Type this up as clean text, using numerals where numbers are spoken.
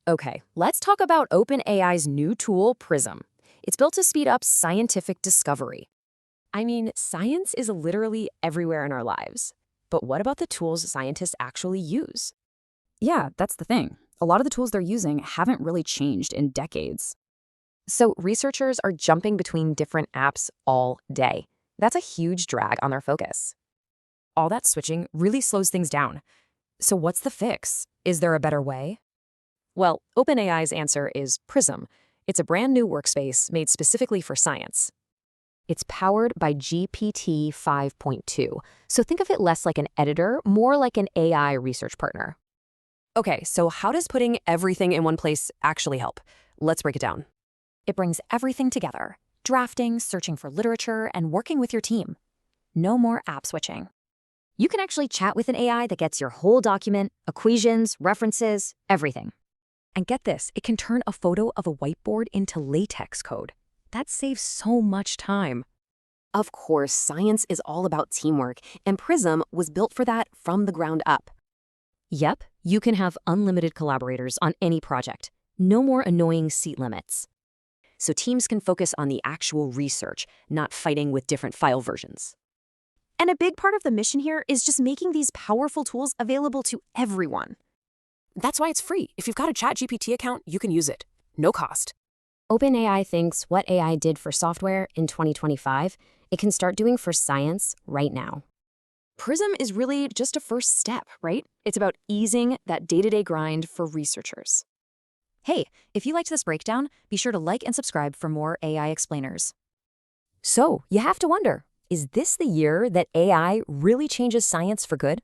Okay, let's talk about OpenAI's new tool, Prism. It's built to speed up scientific discovery. I mean, science is literally everywhere in our lives. But what about the tools scientists actually use? Yeah, that's the thing. A lot of the tools they're using haven't really changed in decades. So researchers are jumping between different apps all day. That's a huge drag on their focus. All that switching really slows things down. So what's the fix? Is there a better way? Well, OpenAI's answer is Prism. It's a brand new workspace made specifically for science. It's powered by GPT-5.2, so think of it less like an editor, more like an AI research partner. Okay, so how does putting everything in one place actually help? Let's break it down. It brings everything together: drafting, searching for literature, and working with your team. No more app switching. You can actually chat with an AI that gets your whole document, equations, references, everything. And get this, it can turn a photo of a whiteboard into LaTeX code. That saves so much time. Of course, science is all about teamwork, and Prism was built for that from the ground up. Yep, you can have unlimited collaborators on any project. No more annoying seat limits. So teams can focus on the actual research, not fighting with different file versions. And a big part of the mission here is just making these powerful tools available to everyone. That's why it's free. If you've got a ChatGPT account, you can use it. No cost. OpenAI thinks what AI did for software in 2025, it can start doing for science right now. Prism is really just a first step, right? It's about easing that day-to-day grind for researchers. Hey, if you liked this breakdown, be sure to like and subscribe for more AI explainers. So, you have to wonder, is this the year that AI really changes science for good?